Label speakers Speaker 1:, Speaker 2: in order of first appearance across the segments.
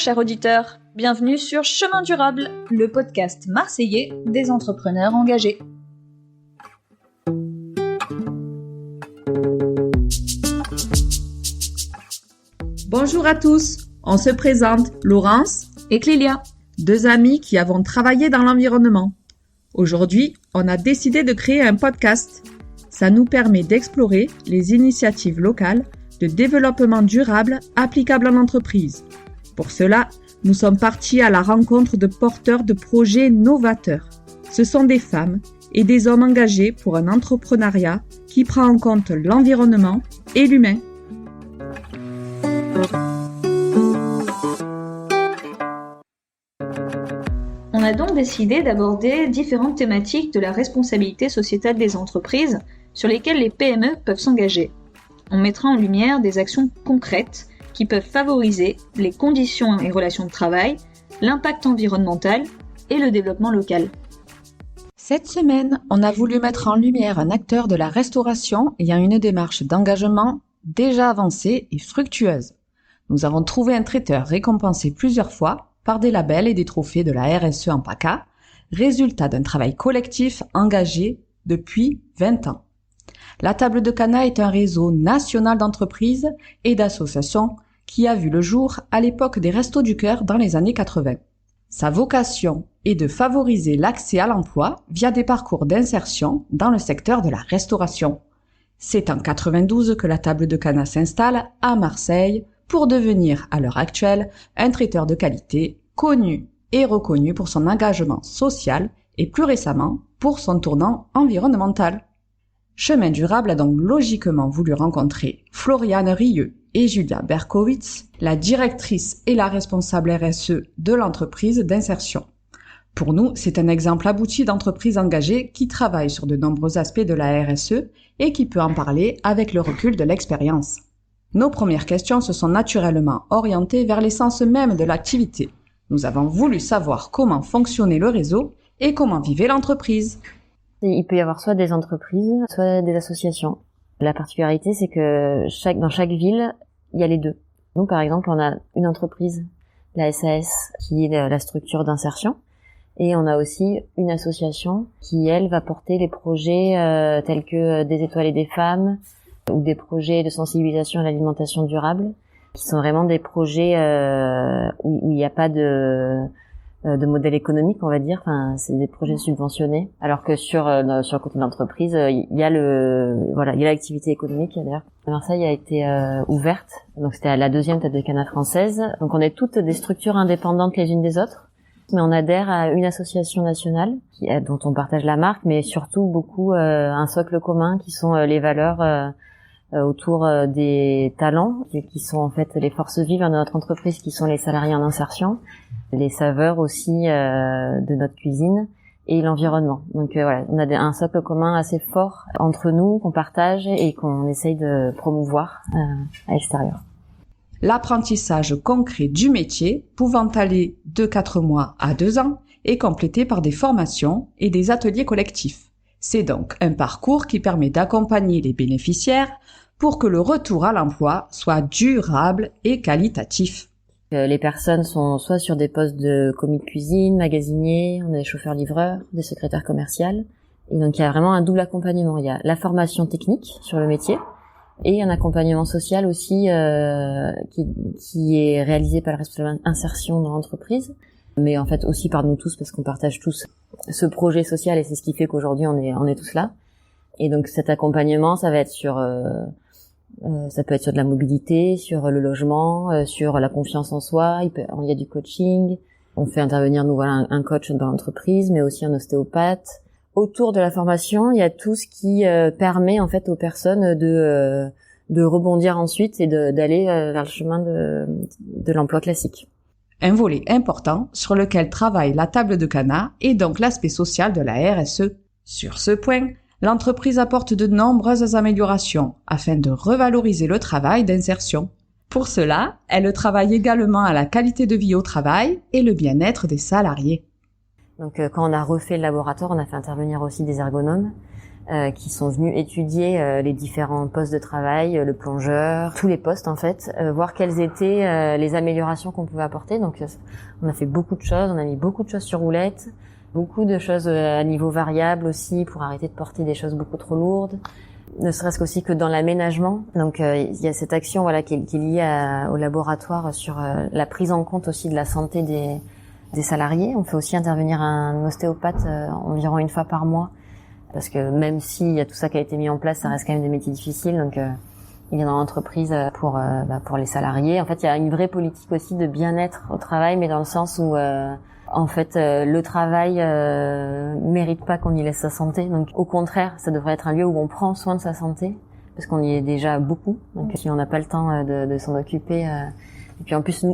Speaker 1: chers auditeurs, bienvenue sur Chemin Durable, le podcast marseillais des entrepreneurs engagés.
Speaker 2: Bonjour à tous, on se présente Laurence
Speaker 1: et Clélia,
Speaker 2: deux amies qui avons travaillé dans l'environnement. Aujourd'hui, on a décidé de créer un podcast. Ça nous permet d'explorer les initiatives locales de développement durable applicables en entreprise. Pour cela, nous sommes partis à la rencontre de porteurs de projets novateurs. Ce sont des femmes et des hommes engagés pour un entrepreneuriat qui prend en compte l'environnement et l'humain.
Speaker 1: On a donc décidé d'aborder différentes thématiques de la responsabilité sociétale des entreprises sur lesquelles les PME peuvent s'engager. On mettra en lumière des actions concrètes qui peuvent favoriser les conditions et relations de travail, l'impact environnemental et le développement local.
Speaker 2: Cette semaine, on a voulu mettre en lumière un acteur de la restauration ayant une démarche d'engagement déjà avancée et fructueuse. Nous avons trouvé un traiteur récompensé plusieurs fois par des labels et des trophées de la RSE en PACA, résultat d'un travail collectif engagé depuis 20 ans. La Table de Cana est un réseau national d'entreprises et d'associations qui a vu le jour à l'époque des Restos du Cœur dans les années 80. Sa vocation est de favoriser l'accès à l'emploi via des parcours d'insertion dans le secteur de la restauration. C'est en 92 que la Table de Cana s'installe à Marseille pour devenir, à l'heure actuelle, un traiteur de qualité connu et reconnu pour son engagement social et plus récemment pour son tournant environnemental. Chemin Durable a donc logiquement voulu rencontrer Floriane Rieux et Julia Berkowitz, la directrice et la responsable RSE de l'entreprise d'insertion. Pour nous, c'est un exemple abouti d'entreprise engagée qui travaille sur de nombreux aspects de la RSE et qui peut en parler avec le recul de l'expérience. Nos premières questions se sont naturellement orientées vers l'essence même de l'activité. Nous avons voulu savoir comment fonctionnait le réseau et comment vivait l'entreprise.
Speaker 3: Il peut y avoir soit des entreprises, soit des associations. La particularité, c'est que dans chaque ville, il y a les deux. Nous, par exemple, on a une entreprise, la SAS, qui est la structure d'insertion. Et on a aussi une association qui, elle, va porter les projets tels que des étoiles et des femmes ou des projets de sensibilisation à l'alimentation durable, qui sont vraiment des projets où il n'y a pas de modèle économique, on va dire. Enfin, c'est des projets subventionnés. Alors que sur le côté de l'entreprise, il y a l'activité économique. D'ailleurs, Marseille a été ouverte. Donc c'était la deuxième Table de Cana française. Donc on est toutes des structures indépendantes les unes des autres, mais on adhère à une association nationale dont on partage la marque, mais surtout beaucoup un socle commun qui sont les valeurs autour des talents, qui sont en fait les forces vives de notre entreprise, qui sont les salariés en insertion, les saveurs aussi de notre cuisine et l'environnement. Donc voilà, on a un socle commun assez fort entre nous qu'on partage et qu'on essaye de promouvoir à l'extérieur.
Speaker 2: L'apprentissage concret du métier, pouvant aller de 4 mois à 2 ans, est complété par des formations et des ateliers collectifs. C'est donc un parcours qui permet d'accompagner les bénéficiaires pour que le retour à l'emploi soit durable et qualitatif.
Speaker 3: Les personnes sont soit sur des postes de commis de cuisine, magasiniers, on a des chauffeurs-livreurs, des secrétaires commerciales. Et donc il y a vraiment un double accompagnement. Il y a la formation technique sur le métier et un accompagnement social aussi qui est réalisé par le responsable insertion dans l'entreprise, mais en fait aussi par nous tous parce qu'on partage tous ce projet social et c'est ce qui fait qu'aujourd'hui on est tous là. Et donc cet accompagnement, ça va être ça peut être sur de la mobilité, sur le logement, sur la confiance en soi. Il y a du coaching. On fait intervenir un coach dans l'entreprise, mais aussi un ostéopathe. Autour de la formation, il y a tout ce qui permet en fait aux personnes de rebondir ensuite et d'aller vers le chemin de l'emploi classique.
Speaker 2: Un volet important sur lequel travaille la Table de Cana est donc l'aspect social de la RSE. Sur ce point, l'entreprise apporte de nombreuses améliorations afin de revaloriser le travail d'insertion. Pour cela, elle travaille également à la qualité de vie au travail et le bien-être des salariés.
Speaker 3: Donc quand on a refait le laboratoire, on a fait intervenir aussi des ergonomes qui sont venus étudier les différents postes de travail, le plongeur, tous les postes en fait, voir quelles étaient les améliorations qu'on pouvait apporter. Donc on a fait beaucoup de choses, on a mis beaucoup de choses sur roulette, beaucoup de choses à niveau variable aussi pour arrêter de porter des choses beaucoup trop lourdes. Ne serait-ce qu'aussi que dans l'aménagement. Donc il y a cette action qui est liée au laboratoire sur la prise en compte aussi de la santé des salariés. On fait aussi intervenir un ostéopathe environ une fois par mois, parce que même s'il y a tout ça qui a été mis en place, ça reste quand même des métiers difficiles. Donc il est dans l'entreprise pour les salariés. En fait, il y a une vraie politique aussi de bien-être au travail, mais dans le sens où le travail mérite pas qu'on y laisse sa santé. Donc au contraire, ça devrait être un lieu où on prend soin de sa santé, parce qu'on y est déjà beaucoup. Donc si on n'a pas le temps de s'en occuper, et puis en plus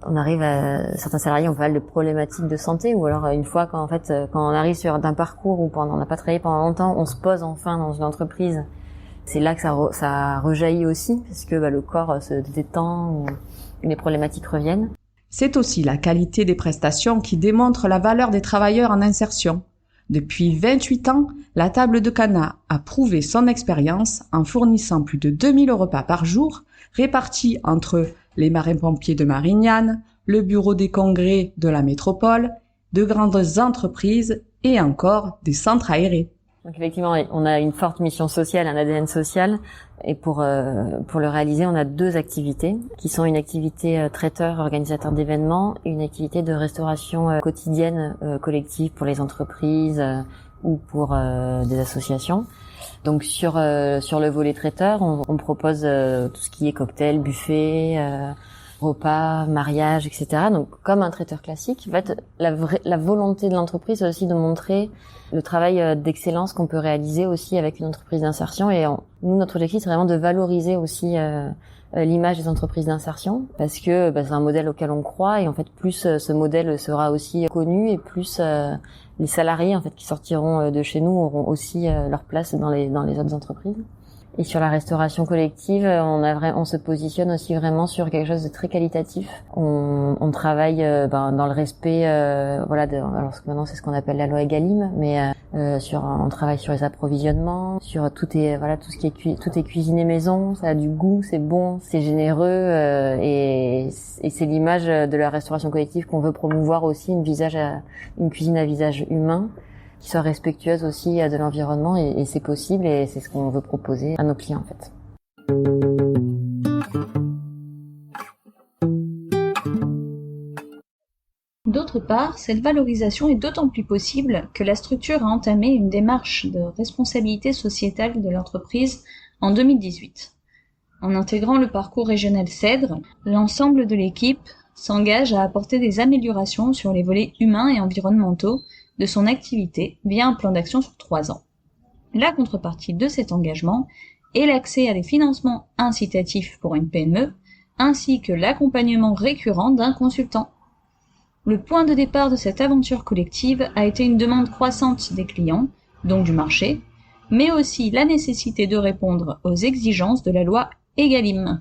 Speaker 3: on arrive à certains salariés ont pas mal de problématiques de santé, ou alors une fois quand on arrive sur d'un parcours où on n'a pas travaillé pendant longtemps, on se pose enfin dans une entreprise. C'est là que ça rejaillit aussi, parce que le corps se détend ou les problématiques reviennent.
Speaker 2: C'est aussi la qualité des prestations qui démontre la valeur des travailleurs en insertion. Depuis 28 ans, la table de Cana a prouvé son expérience en fournissant plus de 2000 repas par jour, répartis entre les marins-pompiers de Marignane, le bureau des congrès de la métropole, de grandes entreprises et encore des centres aérés.
Speaker 3: Donc effectivement, on a une forte mission sociale, un ADN social, et pour le réaliser, on a 2 activités qui sont une activité traiteur, organisateur d'événements, et une activité de restauration quotidienne collective pour les entreprises ou pour des associations. Donc sur le volet traiteur, on propose tout ce qui est cocktail, buffet, repas, mariage, etc. Donc comme un traiteur classique. En fait, la volonté de l'entreprise c'est aussi de montrer le travail d'excellence qu'on peut réaliser aussi avec une entreprise d'insertion. Et nous, notre objectif, c'est vraiment de valoriser aussi l'image des entreprises d'insertion, parce que c'est un modèle auquel on croit, et en fait plus ce modèle sera aussi connu, et plus les salariés en fait qui sortiront de chez nous auront aussi leur place dans les autres entreprises. Et sur la restauration collective, on se positionne aussi vraiment sur quelque chose de très qualitatif. On travaille dans le respect, alors maintenant c'est ce qu'on appelle la loi Egalim, mais on travaille sur les approvisionnements, sur tout est cuisiné maison, ça a du goût, c'est bon, c'est généreux, et c'est l'image de la restauration collective qu'on veut promouvoir aussi, une cuisine à visage humain, qui soit respectueuse aussi de l'environnement, et c'est possible, et c'est ce qu'on veut proposer à nos clients en fait.
Speaker 1: D'autre part, cette valorisation est d'autant plus possible que la structure a entamé une démarche de responsabilité sociétale de l'entreprise en 2018. En intégrant le parcours régional CEDRE, l'ensemble de l'équipe s'engage à apporter des améliorations sur les volets humains et environnementaux de son activité via un plan d'action sur 3 ans. La contrepartie de cet engagement est l'accès à des financements incitatifs pour une PME, ainsi que l'accompagnement récurrent d'un consultant. Le point de départ de cette aventure collective a été une demande croissante des clients, donc du marché, mais aussi la nécessité de répondre aux exigences de la loi Egalim.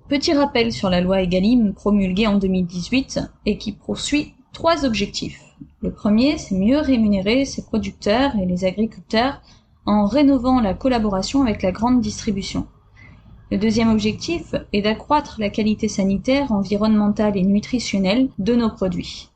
Speaker 1: Petit rappel sur la loi Egalim promulguée en 2018 et qui poursuit 3 objectifs. Le premier, c'est mieux rémunérer ses producteurs et les agriculteurs en rénovant la collaboration avec la grande distribution. Le deuxième objectif est d'accroître la qualité sanitaire, environnementale et nutritionnelle de nos produits.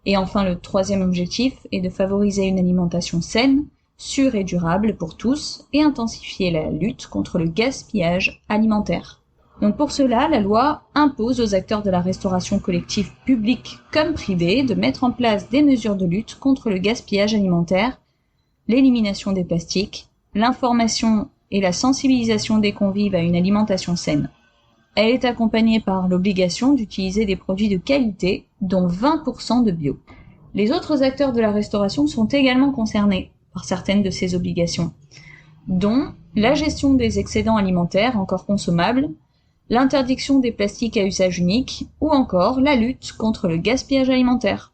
Speaker 1: Et enfin, le troisième objectif est de favoriser une alimentation saine, sûre et durable pour tous, et intensifier la lutte contre le gaspillage alimentaire. Donc pour cela, la loi impose aux acteurs de la restauration collective publique comme privée de mettre en place des mesures de lutte contre le gaspillage alimentaire, l'élimination des plastiques, l'information et la sensibilisation des convives à une alimentation saine. Elle est accompagnée par l'obligation d'utiliser des produits de qualité, dont 20% de bio. Les autres acteurs de la restauration sont également concernés par certaines de ces obligations, dont la gestion des excédents alimentaires encore consommables, l'interdiction des plastiques à usage unique ou encore la lutte contre le gaspillage alimentaire.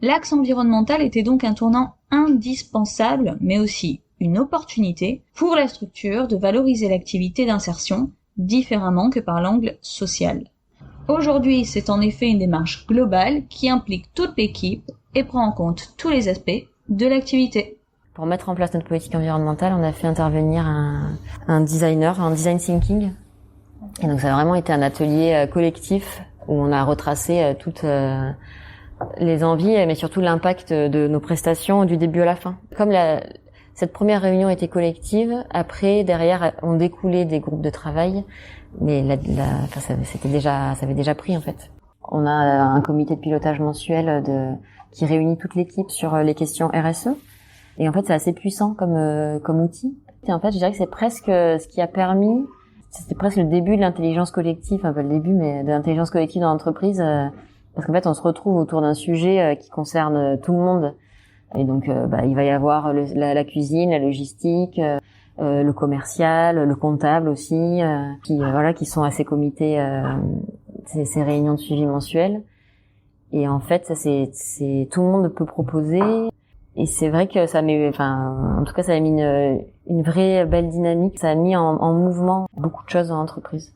Speaker 1: L'axe environnemental était donc un tournant indispensable, mais aussi une opportunité pour la structure de valoriser l'activité d'insertion différemment que par l'angle social. Aujourd'hui, c'est en effet une démarche globale qui implique toute l'équipe et prend en compte tous les aspects de l'activité.
Speaker 3: Pour mettre en place notre politique environnementale, on a fait intervenir un designer, un design thinking. Et donc ça a vraiment été un atelier collectif où on a retracé toutes les envies, mais surtout l'impact de nos prestations du début à la fin. Comme cette première réunion était collective, après, derrière, ont découlé des groupes de travail, mais ça avait déjà pris en fait. On a un comité de pilotage mensuel qui réunit toute l'équipe sur les questions RSE. Et en fait, c'est assez puissant comme outil. Et en fait, je dirais que c'est presque ce qui a permis, c'était presque le début de l'intelligence collective, enfin pas le début, mais de l'intelligence collective dans l'entreprise, parce qu'en fait, on se retrouve autour d'un sujet qui concerne tout le monde. Et donc, il va y avoir la cuisine, la logistique, le commercial, le comptable aussi, qui sont à ces comités, ces réunions de suivi mensuelles. Et en fait, ça c'est tout le monde peut proposer. Et c'est vrai que ça a mis une vraie belle dynamique. Ça a mis en mouvement beaucoup de choses dans l'entreprise.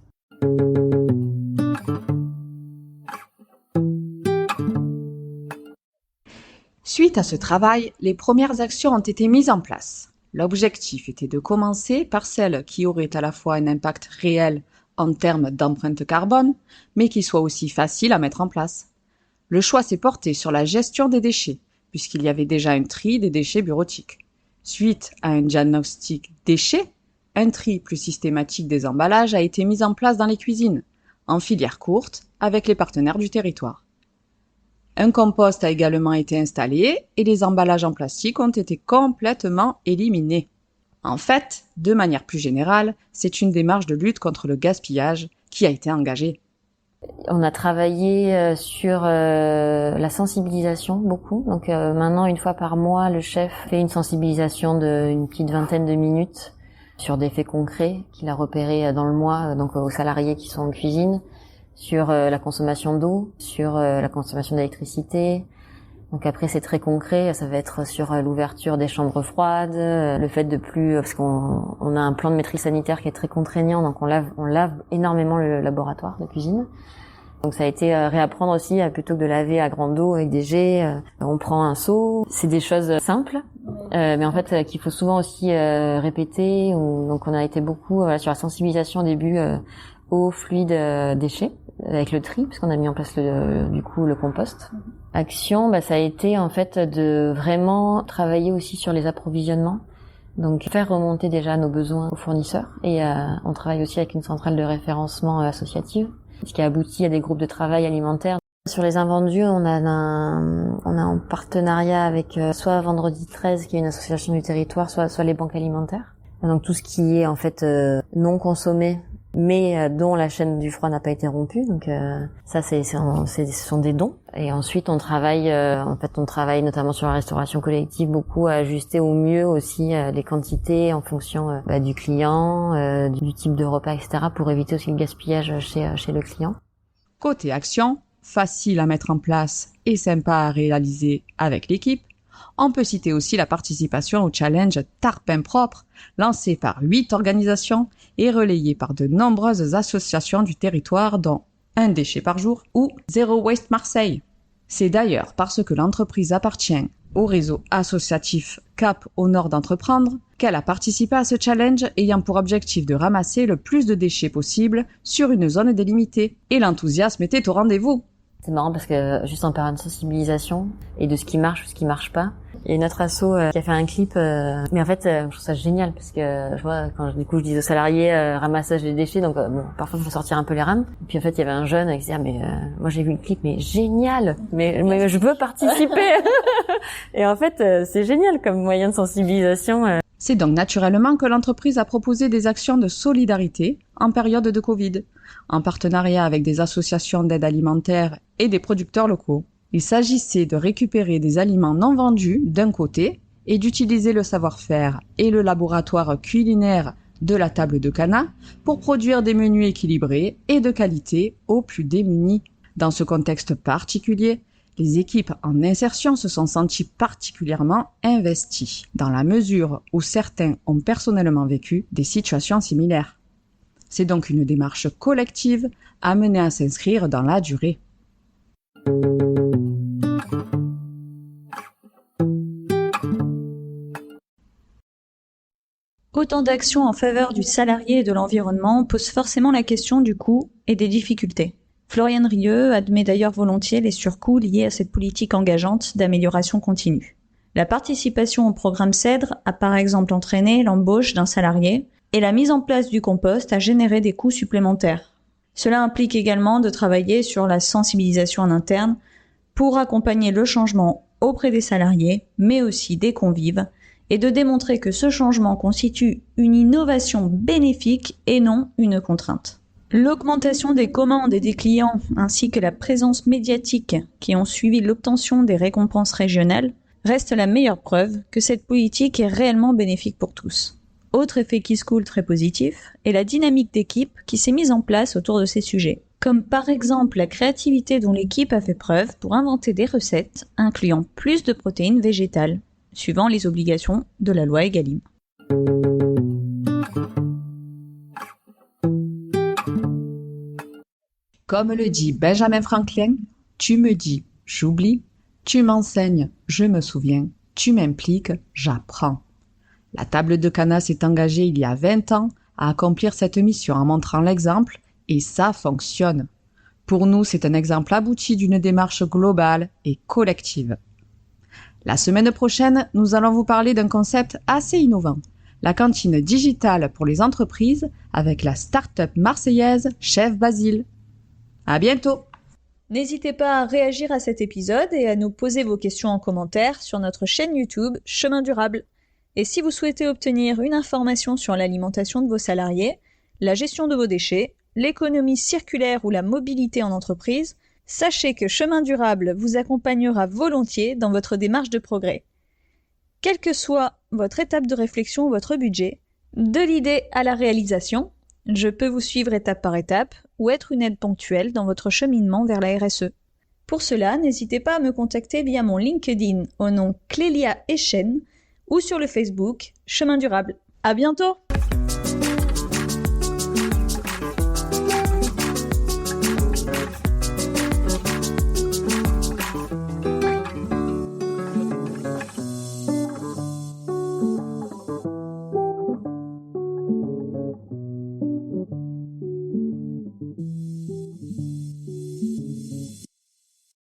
Speaker 2: Suite à ce travail, les premières actions ont été mises en place. L'objectif était de commencer par celles qui auraient à la fois un impact réel en termes d'empreinte carbone, mais qui soient aussi faciles à mettre en place. Le choix s'est porté sur la gestion des déchets, puisqu'il y avait déjà un tri des déchets bureautiques. Suite à un diagnostic déchets, un tri plus systématique des emballages a été mis en place dans les cuisines, en filière courte, avec les partenaires du territoire. Un compost a également été installé et les emballages en plastique ont été complètement éliminés. En fait, de manière plus générale, c'est une démarche de lutte contre le gaspillage qui a été engagée.
Speaker 3: On a travaillé sur la sensibilisation beaucoup. Donc maintenant, une fois par mois, le chef fait une sensibilisation d'une petite vingtaine de minutes sur des faits concrets qu'il a repérés dans le mois, donc aux salariés qui sont en cuisine, sur la consommation d'eau, sur la consommation d'électricité. Donc après, c'est très concret, ça va être sur l'ouverture des chambres froides, le fait de plus, parce qu'on a un plan de maîtrise sanitaire qui est très contraignant, donc on lave énormément le laboratoire de cuisine. Donc ça a été réapprendre aussi, plutôt que de laver à grande eau avec des jets, on prend un seau. C'est des choses simples, mais en fait qu'il faut souvent aussi répéter. Donc on a été beaucoup sur la sensibilisation au début, eau, fluide, déchets, avec le tri, puisqu'on a mis en place le compost. Action, ça a été en fait de vraiment travailler aussi sur les approvisionnements. Donc faire remonter déjà nos besoins aux fournisseurs, et on travaille aussi avec une centrale de référencement associative, ce qui a abouti à des groupes de travail alimentaires. Sur les invendus, on a un partenariat avec soit Vendredi 13, qui est une association du territoire, soit les banques alimentaires. Donc tout ce qui est en fait non consommé, mais dont la chaîne du froid n'a pas été rompue. Donc ça, ce sont des dons. Et ensuite, on travaille notamment sur la restauration collective, beaucoup à ajuster au mieux aussi les quantités en fonction du client, du type de repas, etc., pour éviter aussi le gaspillage chez le client.
Speaker 2: Côté action, facile à mettre en place et sympa à réaliser avec l'équipe, on peut citer aussi la participation au challenge Tarpin Propre, lancé par 8 organisations et relayé par de nombreuses associations du territoire, dont Un déchet par jour ou Zero Waste Marseille. C'est d'ailleurs parce que l'entreprise appartient au réseau associatif Cap au Nord d'Entreprendre qu'elle a participé à ce challenge, ayant pour objectif de ramasser le plus de déchets possible sur une zone délimitée. Et l'enthousiasme était au rendez-vous.
Speaker 3: C'est marrant parce que juste en parlant de sensibilisation et de ce qui marche ou ce qui marche pas, il y a notre asso qui a fait un clip, mais en fait je trouve ça génial parce que je vois quand je dis aux salariés ramassage des déchets, donc parfois il faut sortir un peu les rames. Et puis en fait il y avait un jeune qui disait moi j'ai vu le clip, mais génial, mais je veux participer. Et en fait c'est génial comme moyen de sensibilisation.
Speaker 2: C'est donc naturellement que l'entreprise a proposé des actions de solidarité en période de Covid, en partenariat avec des associations d'aide alimentaire et des producteurs locaux. Il s'agissait de récupérer des aliments non vendus d'un côté et d'utiliser le savoir-faire et le laboratoire culinaire de la table de Cana pour produire des menus équilibrés et de qualité aux plus démunis. Dans ce contexte particulier, les équipes en insertion se sont senties particulièrement investies, dans la mesure où certains ont personnellement vécu des situations similaires. C'est donc une démarche collective amenée à s'inscrire dans la durée.
Speaker 1: autant d'actions en faveur du salarié et de l'environnement pose forcément la question du coût et des difficultés. Floriane Rieu admet d'ailleurs volontiers les surcoûts liés à cette politique engageante d'amélioration continue. La participation au programme CEDRE a par exemple entraîné l'embauche d'un salarié et la mise en place du compost a généré des coûts supplémentaires. Cela implique également de travailler sur la sensibilisation en interne pour accompagner le changement auprès des salariés, mais aussi des convives, et de démontrer que ce changement constitue une innovation bénéfique et non une contrainte. L'augmentation des commandes et des clients, ainsi que la présence médiatique qui ont suivi l'obtention des récompenses régionales, reste la meilleure preuve que cette politique est réellement bénéfique pour tous. Autre effet qui se coule très positif est la dynamique d'équipe qui s'est mise en place autour de ces sujets, comme par exemple la créativité dont l'équipe a fait preuve pour inventer des recettes incluant plus de protéines végétales, suivant les obligations de la loi Egalim.
Speaker 2: Comme le dit Benjamin Franklin, tu me dis, j'oublie, tu m'enseignes, je me souviens, tu m'impliques, j'apprends. La table de Cana s'est engagée il y a 20 ans à accomplir cette mission en montrant l'exemple et ça fonctionne. Pour nous, c'est un exemple abouti d'une démarche globale et collective. La semaine prochaine, nous allons vous parler d'un concept assez innovant, la cantine digitale pour les entreprises avec la start-up marseillaise Chef Basile. À bientôt!
Speaker 1: N'hésitez pas à réagir à cet épisode et à nous poser vos questions en commentaire sur notre chaîne YouTube Chemin Durable. Et si vous souhaitez obtenir une information sur l'alimentation de vos salariés, la gestion de vos déchets, l'économie circulaire ou la mobilité en entreprise, sachez que Chemin Durable vous accompagnera volontiers dans votre démarche de progrès. Quelle que soit votre étape de réflexion ou votre budget, de l'idée à la réalisation, je peux vous suivre étape par étape ou être une aide ponctuelle dans votre cheminement vers la RSE. Pour cela, n'hésitez pas à me contacter via mon LinkedIn au nom Clélia Echen ou sur le Facebook Chemin Durable. À bientôt!